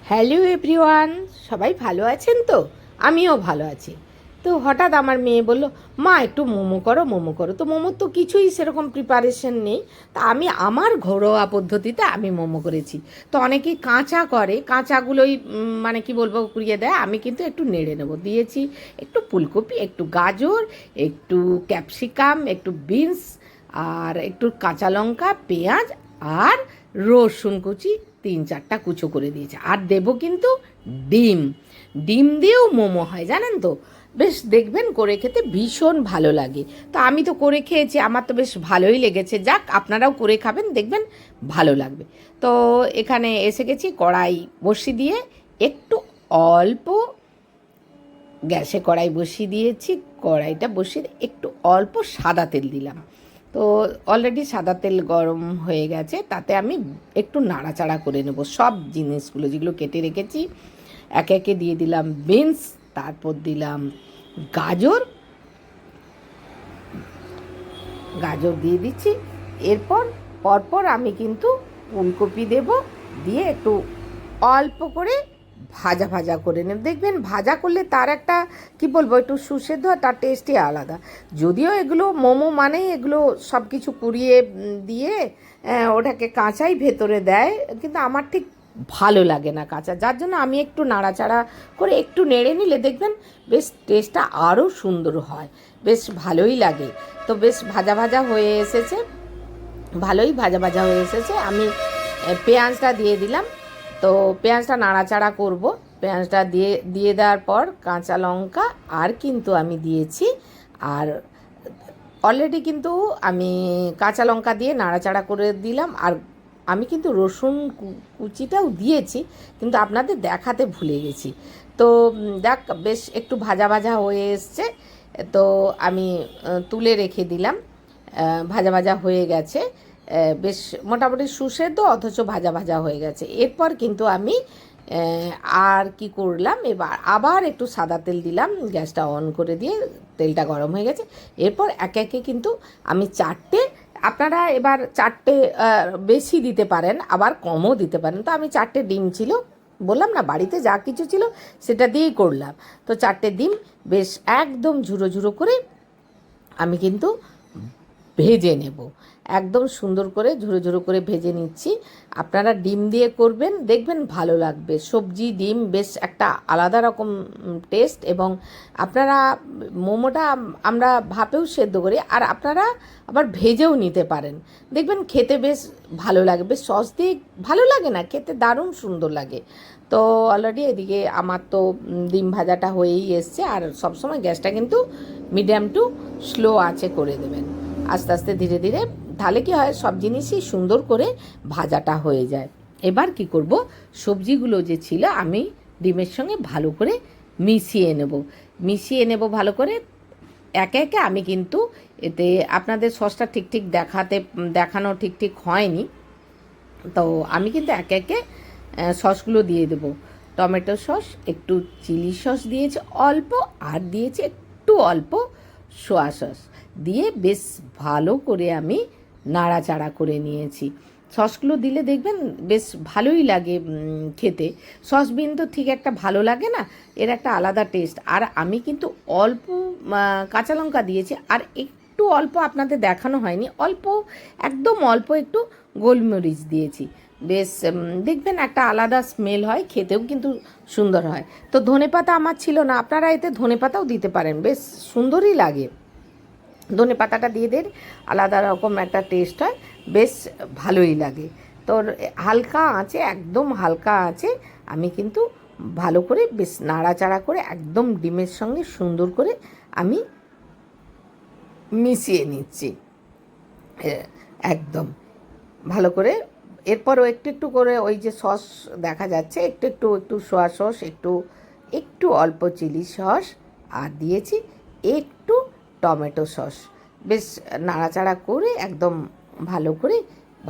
Hello everyone, সবাই ভালো আছেন তো? আমিও ভালো আছি। তো হঠাৎ আমার মেয়ে বলল, মা একটু মোমো করো, মোমো করো। তো মোমোর তো কিছুই সেরকম প্রিপারেশন নেই। তা আমি আমার ঘরোয়া পদ্ধতিতে আমি মোমো করেছি। তো অনেকেই কাঁচা করে, কাঁচাগুলোই মানে কি বলবো কুড়িয়ে দেয়। আমি কিন্তু একটু নেড়ে নেবো, দিয়েছি একটু ফুলকপি, একটু গাজর, একটু ক্যাপসিকাম, একটু বিনস, আর একটু কাঁচা লঙ্কা, পেঁয়াজ আর রসুন কুচি 3-4টা কুচো করে দিয়েছে। আর দেবো কিন্তু ডিম। ডিম দিয়েও মোমো হয় জানেন তো। বেশ দেখবেন করে খেতে ভীষণ ভালো লাগে। তো আমি তো করে খেয়েছি, আমার তো বেশ ভালোই লেগেছে। যাক, আপনারাও করে খাবেন, দেখবেন ভালো লাগবে। তো এখানে এসে গেছি, কড়াই বসিয়ে দিয়ে একটু অল্প গ্যাসে কড়াই বসিয়ে দিয়েছি। কড়াইটা বসিয়ে একটু অল্প সাদা তেল দিলাম। তো অলরেডি সাদা তেল গরম হয়ে গেছে, তাতে আমি একটু নাড়াচাড়া করে নেব সব জিনিসগুলো যেগুলো কেটে রেখেছি। একে একে দিয়ে দিলাম বিনস, তারপর দিলাম গাজর, গাজর দিয়ে দিচ্ছি। এরপর পরপর আমি কিন্তু ফুলকপি দেব, দিয়ে একটু অল্প করে ভাজা ভাজা করে নেব। দেখবেন ভাজা করলে তার একটা কি বলবো একটু সুসেদ্ধ, তার টেস্টই আলাদা। যদিও এগুলো মোমো মানেই এগুলো সব কিছু কুড়িয়ে দিয়ে ওটাকে কাঁচাই ভেতরে দেয়, কিন্তু আমার ঠিক ভালো লাগে না কাঁচা, যার জন্য আমি একটু নাড়াচাড়া করে একটু নেড়ে নিলে দেখবেন বেশ টেস্টটা আরও সুন্দর হয়, বেশ ভালোই লাগে। তো বেশ ভাজা ভাজা হয়ে এসেছে, ভালোই ভাজা ভাজা হয়ে এসেছে। আমি পেঁয়াজটা দিয়ে দিলাম। তো পেঁয়াজটা নাড়াচাড়া করব। পেঁয়াজটা দিয়ে দিয়ে দেওয়ার পর কাঁচা লঙ্কা আর কিন্তু আমি দিয়েছি, আর অলরেডি কিন্তু আমি কাঁচা লঙ্কা দিয়ে নাড়াচাড়া করে দিলাম। আর আমি কিন্তু রসুন কুচিটাও দিয়েছি, কিন্তু আপনাদের দেখাতে ভুলে গেছি। তো দেখ বেশ একটু ভাজা ভাজা হয়ে এসছে। তো আমি তুলে রেখে দিলাম। ভাজা ভাজা হয়ে গেছে, বেশ মোটামুটি সুসেদ্ধ অথচ ভাজা ভাজা হয়ে গেছে। এরপর কিন্তু আমি আর কি করলাম, এবার আবার একটু সাদা তেল দিলাম, গ্যাসটা অন করে দিয়ে তেলটা গরম হয়ে গেছে। এরপর একে একে কিন্তু আমি চারটে, আপনারা এবার চারটে বেশি দিতে পারেন, আবার কমও দিতে পারেন। তো আমি চারটে ডিম ছিল, বললাম না বাড়িতে যা কিছু ছিল সেটা দিয়েই করলাম। তো চারটে ডিম বেশ একদম ঝুরো ঝুরো করে আমি কিন্তু ভেজে নেব, একদম সুন্দর করে ঝুরো ঝুরো করে ভেজে নিচ্ছি। আপনারা ডিম দিয়ে করবেন, দেখবেন ভালো লাগবে। সবজি ডিম বেশ একটা আলাদা রকম টেস্ট। এবং আপনারা মোমোটা আমরা ভাপেও সেদ্ধ করি, আর আপনারা আবার ভেজেও নিতে পারেন, দেখবেন খেতে বেশ ভালো লাগে। বেশ সস দিয়ে ভালো লাগে না খেতে, দারুণ সুন্দর লাগে। তো অলরেডি এদিকে আমার তো ডিম ভাজাটা হয়েই এসছে। আর সবসময় গ্যাসটা কিন্তু মিডিয়াম টু স্লো আঁচে করে দেবেন, আস্তে আস্তে ধীরে ধীরে, তাহলে কি হয় সব জিনিসই সুন্দর করে ভাজাটা হয়ে যায়। এবার কি করব, সবজিগুলো যে ছিল আমি ডিমের সঙ্গে ভালো করে মিশিয়ে নেব ভালো করে। একে একে আমি কিন্তু এতে আপনাদের সসটা ঠিক ঠিক দেখানো ঠিক ঠিক হয়নি, তো আমি কিন্তু একে একে সসগুলো দিয়ে দেবো। টমেটো সস, একটু চিলি সস দিয়েছি অল্প, আর দিয়েছি একটু অল্প সোয়া সস, দিয়ে বেশ ভালো করে আমি নাড়াচাড়া করে নিয়েছি। সসগুলো দিলে দেখবেন বেশ ভালোই লাগে খেতে। সসবিন তো ঠিক একটা ভালো লাগে না, এর একটা আলাদা টেস্ট। আর আমি কিন্তু অল্প কাঁচা লঙ্কা দিয়েছি, আর একটু অল্প আপনাদের দেখানো হয়নি, অল্প একদম অল্প একটু গোলমরিচ দিয়েছি। বেশ দেখবেন একটা আলাদা স্মেল হয়, খেতেও কিন্তু সুন্দর হয়। তো ধনেপাতা আমার ছিল না, আপনারা এতে ধনেপাতাও দিতে পারেন, বেশ সুন্দরই লাগে। ধনেপাতাটা দিয়ে দেন, আলাদা রকম একটা টেস্ট হয়, বেশ ভালোই লাগে। তো হালকা আঁচে, একদম হালকা আঁচে আমি কিন্তু ভালো করে বেশ নাড়াচাড়া করে একদম ডিমের সঙ্গে সুন্দর করে আমি মিশিয়ে নিচ্ছি একদম ভালো করে। এরপরও একটু একটু করে ওই যে সস দেখা যাচ্ছে, একটু একটু একটু সোয়া সস, একটু একটু অল্প চিলি সস, আর দিয়েছি একটু টমেটো সস। বেশ নাড়াচাড়া করে একদম ভালো করে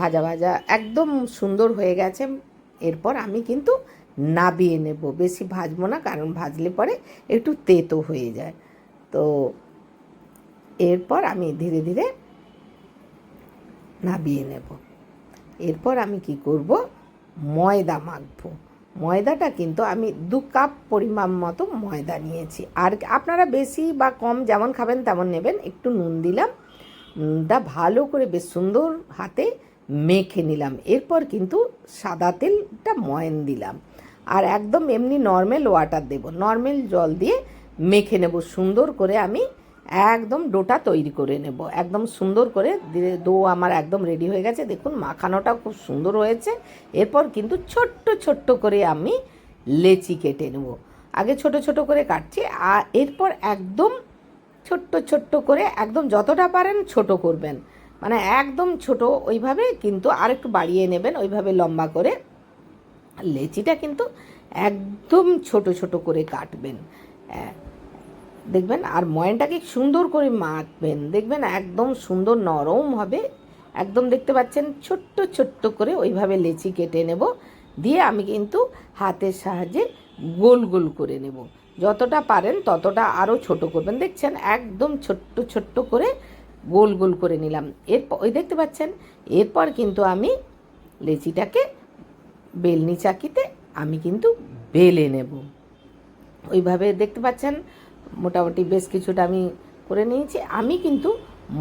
ভাজা ভাজা একদম সুন্দর হয়ে গেছে। এরপর আমি কিন্তু নাবিয়ে নেব, বেশি ভাজবো না, কারণ ভাজলে পরে একটু তেতো হয়ে যায়। তো এরপর আমি ধীরে ধীরে নাবিয়ে নেব। এরপর আমি কি করব, ময়দা মাখবো। ময়দাটা কিন্তু আমি 2 কাপ পরিমাণ মতো ময়দা নিয়েছি। আর আপনারা বেশি বা কম যেমন খাবেন তেমন নেবেন। একটু নুন দিলাম, নুনটা ভালো করে বেশ সুন্দর হাতে মেখে নিলাম। এরপর কিন্তু সাদা তেলটা ময়ান দিলাম, আর একদম এমনি নর্মাল ওয়াটার দেব, নর্মাল জল দিয়ে মেখে নেব সুন্দর করে। আমি একদম ডোটা তৈরি করে নেব একদম সুন্দর করে। ডো আমার একদম রেডি হয়ে গেছে, দেখুন মাখানোটা খুব সুন্দর হয়েছে। এরপর কিন্তু ছোট্ট ছোট্ট করে আমি লেচি কেটে নেব। আগে ছোট ছোট করে কাটছি, আর এরপর একদম ছোট্ট ছোট্ট করে একদম যতটা পারেন ছোট করবেন, মানে একদম ছোট ওইভাবে, কিন্তু আর একটু বাড়িয়ে নেবেন ওইভাবে লম্বা করে। লেচিটা কিন্তু একদম ছোট ছোট করে কাটবেন, দেখবেন। আর ময়ানটাকে সুন্দর করে মাখবেন, দেখবেন একদম সুন্দর নরম হবে একদম। দেখতে পাচ্ছেন ছোট্ট ছোট্ট করে ওইভাবে লেচি কেটে নেব, দিয়ে আমি কিন্তু হাতের সাহায্যে গোল গোল করে নেব। যতটা পারেন ততটা আরও ছোট করবেন, দেখছেন একদম ছোট্ট ছোট্ট করে গোল গোল করে নিলাম। এরপর ওই দেখতে পাচ্ছেন, এরপর কিন্তু আমি লেচিটাকে বেলনি চাকিতে আমি কিন্তু বেলে নেব। ওইভাবে দেখতে পাচ্ছেন মোটামুটি বেশ কিছুটা আমি করে নিয়েছি। আমি কিন্তু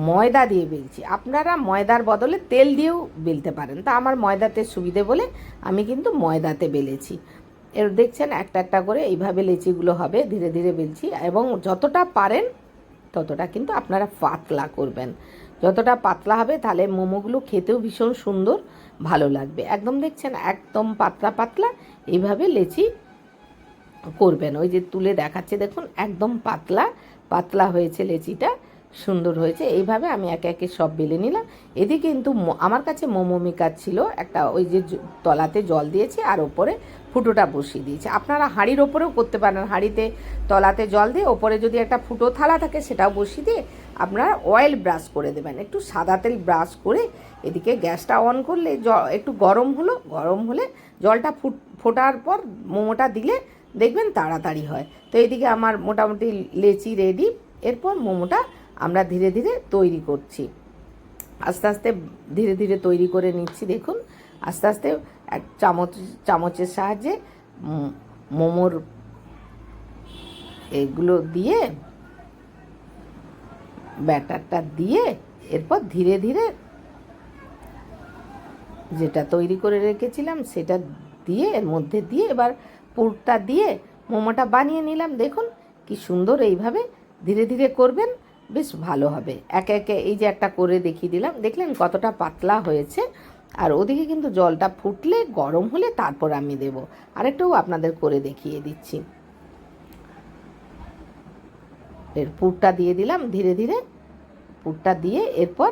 ময়দা দিয়ে বেলছি, আপনারা ময়দার বদলে তেল দিয়েও বেলতে পারেন, তা আমার ময়দাতে সুবিধে বলে আমি কিন্তু ময়দাতে বেলেছি। এর দেখছেন একটা একটা করে এইভাবে লেচিগুলো হবে, ধীরে ধীরে বেলছি। এবং যতটা পারেন ততটা কিন্তু আপনারা পাতলা করবেন, যতটা পাতলা হবে তাহলে মোমোগুলো খেতেও ভীষণ সুন্দর ভালো লাগবে। একদম দেখছেন একদম পাতলা পাতলা এইভাবে লেচি করবেন। ওই যে তুলে দেখাচ্ছে দেখুন একদম পাতলা পাতলা হয়েছে লেচিটা, সুন্দর হয়েছে। এইভাবে আমি একে একে সব বেলে নিলাম। এদিকে কিন্তু আমার কাছে মোমো মেকার ছিল একটা, ওই যে তলাতে জল দিয়েছি আর ওপরে ফুটোটা বসিয়ে দিয়েছি। আপনারা হাঁড়ির ওপরেও করতে পারেন, হাঁড়িতে তলাতে জল দিয়ে ওপরে যদি একটা ফুটো থালা থাকে সেটাও বসিয়ে দিয়ে আপনারা অয়েল ব্রাশ করে দেবেন, একটু সাদা তেল ব্রাশ করে। এদিকে গ্যাসটা অন করলে একটু গরম হলো, গরম হলে জলটা ফোটার পর মোমোটা দিলে দেখবেন তাড়াতাড়ি হয়। তো এদিকে আমার মোটামুটি লেচি রেডি। এরপর মোমোটা আমরা ধীরে ধীরে তৈরি করছি, আস্তে আস্তে ধীরে ধীরে তৈরি করে নিচ্ছি। দেখুন আস্তে আস্তে এক চামচের সাহায্যে মোমোর এগুলো দিয়ে ব্যাটারটা দিয়ে এরপর ধীরে ধীরে যেটা তৈরি করে রেখেছিলাম সেটা দিয়ে এর মধ্যে দিয়ে এবার পুরটা দিয়ে মোমোটা বানিয়ে নিলাম। দেখুন কি সুন্দর, এইভাবে ধীরে ধীরে করবেন, বেশ ভালো হবে। একে একে এই যে একটা করে দেখিয়ে দিলাম, দেখলেন কতটা পাতলা হয়েছে। আর ওদিকে কিন্তু জলটা ফুটলে গরম হলে তারপর আমি দেব। আরেকটাও আপনাদের করে দেখিয়ে দিচ্ছি। এর পুরটা দিয়ে দিলাম ধীরে ধীরে, পুরটা দিয়ে এরপর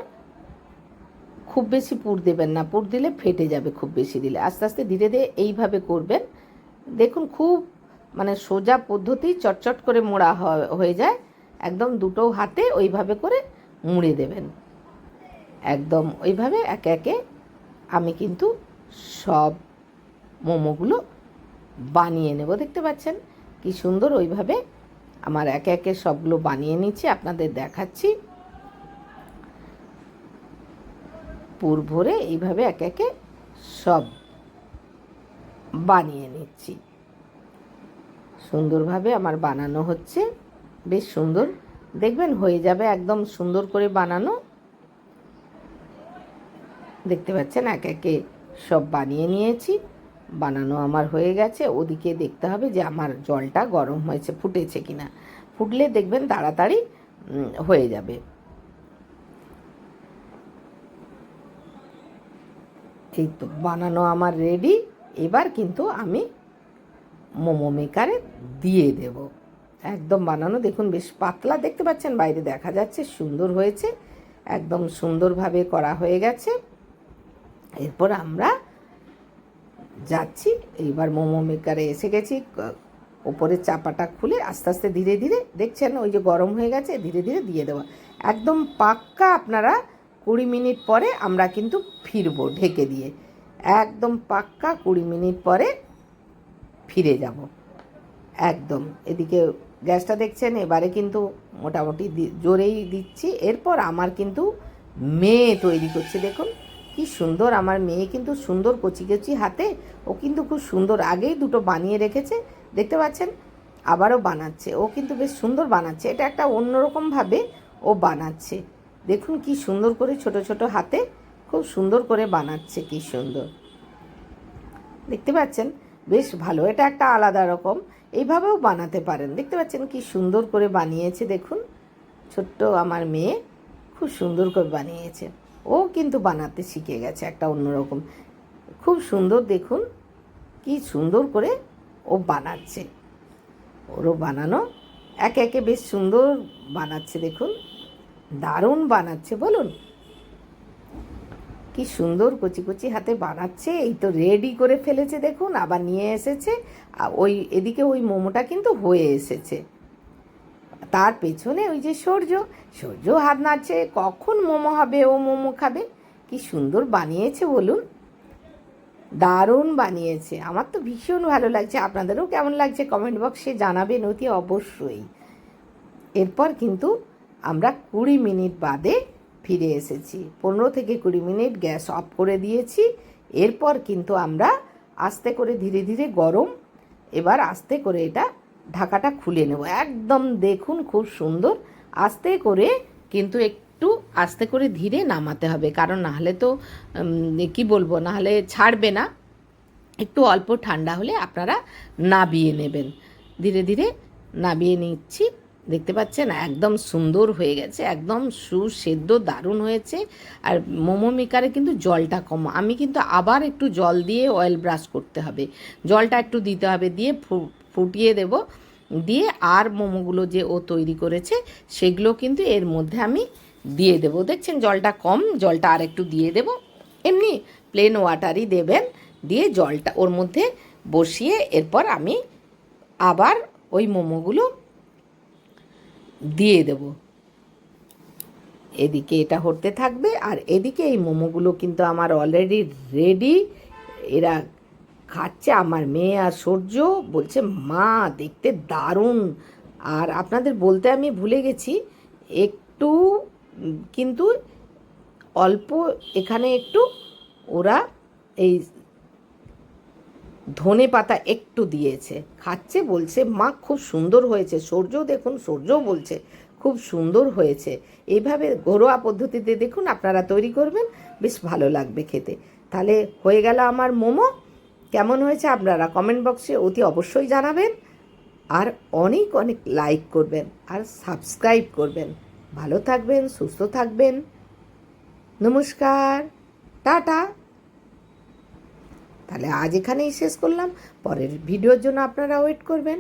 খুব বেশি পুর দেবেন না, পুর দিলে ফেটে যাবে খুব বেশি দিলে। আস্তে আস্তে ধীরে ধীরে এইভাবে করবেন। দেখুন খুব মানে সোজা পদ্ধতি, চটচট করে মোড়া হয়ে যায়। একদম দুটো হাতে ওইভাবে করে মুড়ে দেবেন, একদম ওইভাবে একে একে আমি কিন্তু সব মোমোগুলো বানিয়ে নেব। দেখতে পাচ্ছেন কি সুন্দর, ওইভাবে আমার একে একে সবগুলো বানিয়ে নিচ্ছি, আপনাদের দেখাচ্ছি। পুর ভরে এইভাবে একে একে সব বানিয়ে নিচ্ছি। সুন্দরভাবে আমার বানানো হচ্ছে, বেশ সুন্দর, দেখবেন হয়ে যাবে একদম সুন্দর করে বানানো। দেখতে পাচ্ছেন একে একে সব বানিয়ে নিয়েছি, বানানো আমার হয়ে গেছে। ওদিকে দেখতে হবে যে আমার জলটা গরম হয়েছে, ফুটেছে কিনা। ফুটলে দেখবেন তাড়াতাড়ি হয়ে যাবে। এই তো বানানো আমার রেডি। এবার কিন্তু আমি মোমো মেকারে দিয়ে দেব। একদম বানানো দেখুন বেশ পাতলা, দেখতে পাচ্ছেন বাইরে দেখা যাচ্ছে, সুন্দর হয়েছে, একদম সুন্দরভাবে করা হয়ে গেছে। এরপর আমরা যাচ্ছি, এইবার মোমো মেকারে এসে গেছি। ওপরের চাপাটা খুলে আস্তে আস্তে ধীরে ধীরে, দেখছেন ওই যে গরম হয়ে গেছে, ধীরে ধীরে দিয়ে দেওয়া। একদম পাক্কা আপনারা 20 মিনিট পরে আমরা কিন্তু ফিরবো ঢেকে দিয়ে, একদম পাক্কা 20 মিনিট পরে ফিরে যাব একদম। এদিকে গ্যাসটা দেখছেন এবারে কিন্তু মোটামুটি জোরেই দিচ্ছি। এরপর আমার কিন্তু মেয়ে তৈরি করছে, দেখুন কি সুন্দর আমার মেয়ে কিন্তু সুন্দর কচি কচি হাতে, ও কিন্তু খুব সুন্দর আগেই দুটো বানিয়ে রেখেছে, দেখতে পাচ্ছেন, আবারও বানাচ্ছে। ও কিন্তু বেশ সুন্দর বানাচ্ছে, এটা একটা অন্যরকমভাবে ও বানাচ্ছে। দেখুন কি সুন্দর করে ছোট ছোট হাতে খুব সুন্দর করে বানাচ্ছে, কি সুন্দর দেখতে পাচ্ছেন, বেশ ভালো, এটা একটা আলাদা রকম, এইভাবেও বানাতে পারেন। দেখতে পাচ্ছেন কি সুন্দর করে বানিয়েছে, দেখুন ছোট্ট আমার মেয়ে খুব সুন্দর করে বানিয়েছে। ও কিন্তু বানাতে শিখে গেছে একটা অন্যরকম, খুব সুন্দর, দেখুন কি সুন্দর করে ও বানাচ্ছে। ওরও বানানো একে একে বেশ সুন্দর বানাচ্ছে, দেখুন দারুণ বানাচ্ছে, বলুন কি সুন্দর কচি কচি হাতে বানাচ্ছে। এই তো রেডি করে ফেলেছে, দেখুন আবার নিয়ে এসেছে। ওই এদিকে ওই মোমোটা কিন্তু হয়ে এসেছে, তার পেছনে ওই যে সূর্য হাত নাড়ছে, কখন মোমো হবে, ও মোমো খাবে। কি সুন্দর বানিয়েছে বলুন, দারুণ বানিয়েছে, আমার তো ভীষণ ভালো লাগছে। আপনাদেরও কেমন লাগছে কমেন্ট বক্সে জানাবেন অতি অবশ্যই। এরপর কিন্তু আমরা 20 মিনিট বাদে ফিরে এসেছি, 15 থেকে 20 মিনিট গ্যাস অফ করে দিয়েছি। এরপর কিন্তু আমরা আস্তে করে ধীরে ধীরে গরম, এবার আস্তে করে এটা ঢাকাটা খুলে নেব। একদম দেখুন খুব সুন্দর আস্তে করে, কিন্তু একটু আস্তে করে ধীরে নামাতে হবে, কারণ নাহলে তো কি বলবো, নাহলে ছাড়বে না। একটু অল্প ঠান্ডা হলে আপনারা নাবিয়ে নেবেন, ধীরে ধীরে নাবিয়ে নিচ্ছি। দেখতে পাচ্ছেন একদম সুন্দর হয়ে গেছে, একদম সুসেদ্ধ দারুণ হয়েছে। আর মোমো মেকারে কিন্তু জলটা কম, আমি কিন্তু আবার একটু জল দিয়ে অয়েল ব্রাশ করতে হবে, জলটা একটু দিতে হবে, দিয়ে ফুটিয়ে দেব, দিয়ে আর মোমোগুলো যে ও তৈরি করেছে সেগুলো কিন্তু এর মধ্যে আমি দিয়ে দেব। দেখছেন জলটা কম, জলটা আর একটু দিয়ে দেব, এমনি প্লেন ওয়াটারই দেবেন, দিয়ে জলটা ওর মধ্যে বসিয়ে এরপর আমি আবার ওই মোমোগুলো দিয়ে দেব। এদিকে এটা হতে থাকবে, আর এদিকে এই মোমোগুলো কিন্তু আমার অলরেডি রেডি। এরা খাচ্ছে, আমার মেয়ে আর সূর্য বলছে মা দেখতে দারুণ। আর আপনাদের বলতে আমি ভুলে গেছি, একটু কিন্তু অল্প এখানে একটু ওরা এই ধনে পাতা একটু দিয়েছে, খাচ্ছে, বলছে মা খুব সুন্দর হয়েছে। সূর্যও দেখুন, সূর্যও বলছে খুব সুন্দর হয়েছে। এইভাবে ঘরোয়া পদ্ধতিতে দেখুন আপনারা তৈরি করবেন, বেশ ভালো লাগবে খেতে। তাহলে হয়ে গেল আমার মোমো। কেমন হয়েছে আপনারা কমেন্ট বক্সে অতি অবশ্যই জানাবেন, আর অনেক অনেক লাইক করবেন আর সাবস্ক্রাইব করবেন। ভালো থাকবেন, সুস্থ থাকবেন, নমস্কার, টাটা। তাহলে আজ এখানেই শেষ করলাম, পরের ভিডিওর জন্য আপনারা ওয়েট করবেন।